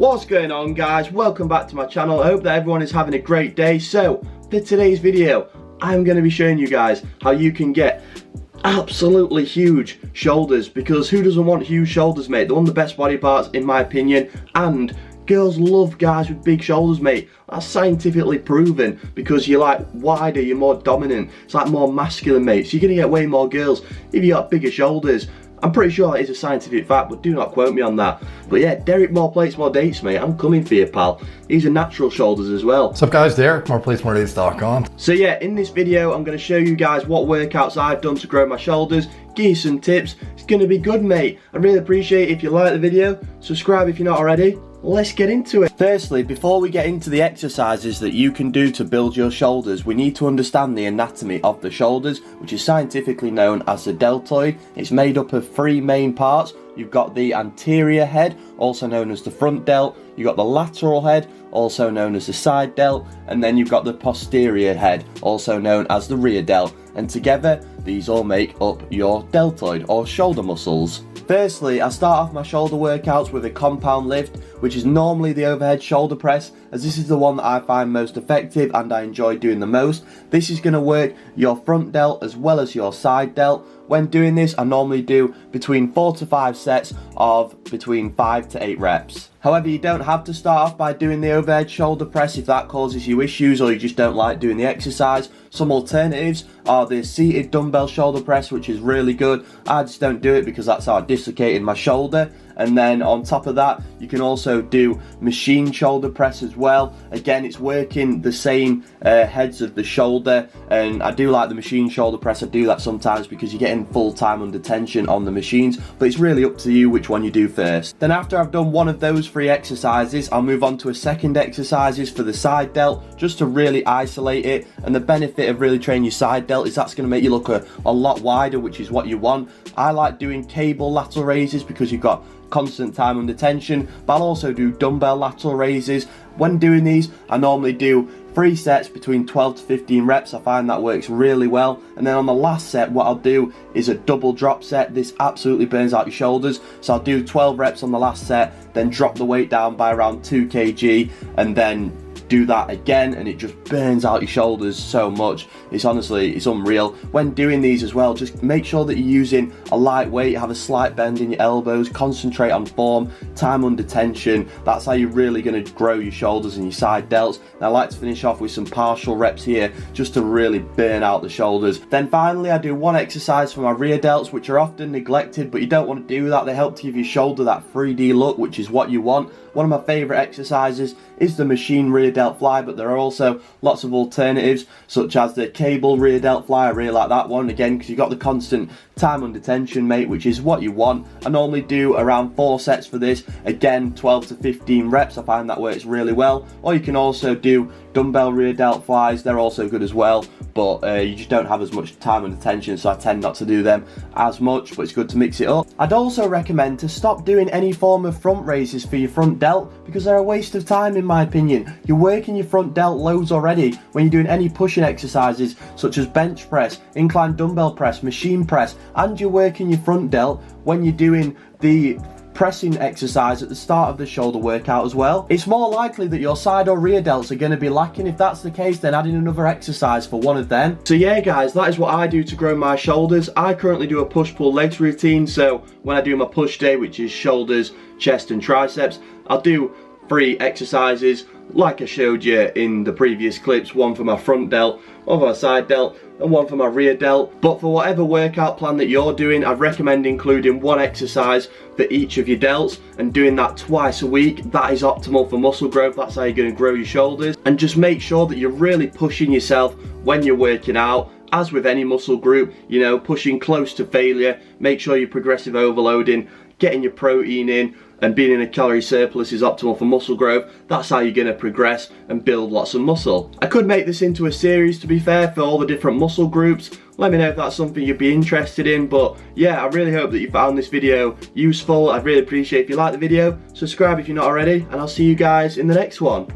What's going on, guys? Welcome back to my channel. I hope that everyone is having a great day. So for today's video, I'm going to be showing you guys how you can get absolutely huge shoulders, because who doesn't want huge shoulders, mate? They're one of the best body parts in my opinion, and girls love guys with big shoulders, mate. That's scientifically proven, because you're like wider, you're more dominant, it's like more masculine, mate. So you're going to get way more girls if you got bigger shoulders. I'm pretty sure that is a scientific fact, but do not quote me on that. But yeah, Derek, more plates, more dates, mate. I'm coming for you, pal. These are natural shoulders as well. What's up, guys? Derek, moreplates.com. So yeah, in this video, I'm going to show you guys what workouts I've done to grow my shoulders, give you some tips. It's going to be good, mate. I really appreciate it if you like the video. Subscribe if you're not already. Let's get into it. Firstly, before we get into the exercises that you can do to build your shoulders, we need to understand the anatomy of the shoulders, which is scientifically known as the deltoid. It's made up of three main parts. You've got the anterior head, also known as the front delt. You've got the lateral head, also known as the side delt. And then you've got the posterior head, also known as the rear delt. And together, these all make up your deltoid, or shoulder muscles. Firstly, I start off my shoulder workouts with a compound lift, which is normally the overhead shoulder press, as this is the one that I find most effective and I enjoy doing the most. This is going to work your front delt as well as your side delt. When doing this, I normally do between 4 to 5 sets of between 5 to 8 reps. However, you don't have to start off by doing the overhead shoulder press if that causes you issues or you just don't like doing the exercise. Some alternatives are the seated dumbbell shoulder press, which is really good. I just don't do it because that's how I dislocated my shoulder. And then on top of that, you can also do machine shoulder press as well. Again, it's working the same heads of the shoulder, and I do like the machine shoulder press. I do that sometimes because you're getting full time under tension on the machines, but it's really up to you which one you do first. Then after I've done one of those 3 exercises, I'll move on to a second exercises for the side delt, just to really isolate it. And the benefit of really training your side delt is that's going to make you look a lot wider, which is what you want. I like doing cable lateral raises because you've got constant time under tension, but I'll also do dumbbell lateral raises. When doing these, I normally do 3 sets between 12 to 15 reps. I find that works really well. And then on the last set, what I'll do is a double drop set. This absolutely burns out your shoulders. So I'll do 12 reps on the last set, then drop the weight down by around 2 kg, and then do that again, and it just burns out your shoulders so much. It's honestly, it's unreal. When doing these as well, just make sure that you're using a light weight, have a slight bend in your elbows, concentrate on form, time under tension. That's how you're really going to grow your shoulders and your side delts. And I like to finish off with some partial reps here just to really burn out the shoulders. Then finally, I do one exercise for my rear delts, which are often neglected, but you don't want to do that. They help to give your shoulder that 3D look, which is what you want. One of my favorite exercises is the machine rear delt fly, but there are also lots of alternatives such as the cable rear delt fly. I really like that one, again, because you've got the constant time under tension, mate, which is what you want. I normally do around 4 sets for this, again 12 to 15 reps. I find that works really well. Or you can also do dumbbell rear delt flies, they're also good as well, but you just don't have as much time under tension, so I tend not to do them as much, but it's good to mix it up. I'd also recommend to stop doing any form of front raises for your front delt, because they're a waste of time in my opinion. You're working your front delt loads already when you're doing any pushing exercises such as bench press, incline dumbbell press, machine press, and you're working your front delt when you're doing the pressing exercise at the start of the shoulder workout as well. It's more likely that your side or rear delts are going to be lacking. If that's the case, then adding another exercise for one of them. So yeah, guys, that is what I do to grow my shoulders. I currently do a push-pull legs routine, so when I do my push day, which is shoulders, chest and triceps, I'll do 3 exercises like I showed you in the previous clips, one for my front delt, one for my side delt, and one for my rear delt. But for whatever workout plan that you're doing, I'd recommend including 1 exercise for each of your delts and doing that twice a week. That is optimal for muscle growth. That's how you're going to grow your shoulders. And just make sure that you're really pushing yourself when you're working out. As with any muscle group, you know, pushing close to failure. Make sure you're progressive overloading, getting your protein in, and being in a calorie surplus is optimal for muscle growth. That's how you're going to progress and build lots of muscle. I could make this into a series, to be fair, for all the different muscle groups. Let me know if that's something you'd be interested in. But yeah, I really hope that you found this video useful. I'd really appreciate if you like the video. Subscribe if you're not already, and I'll see you guys in the next one.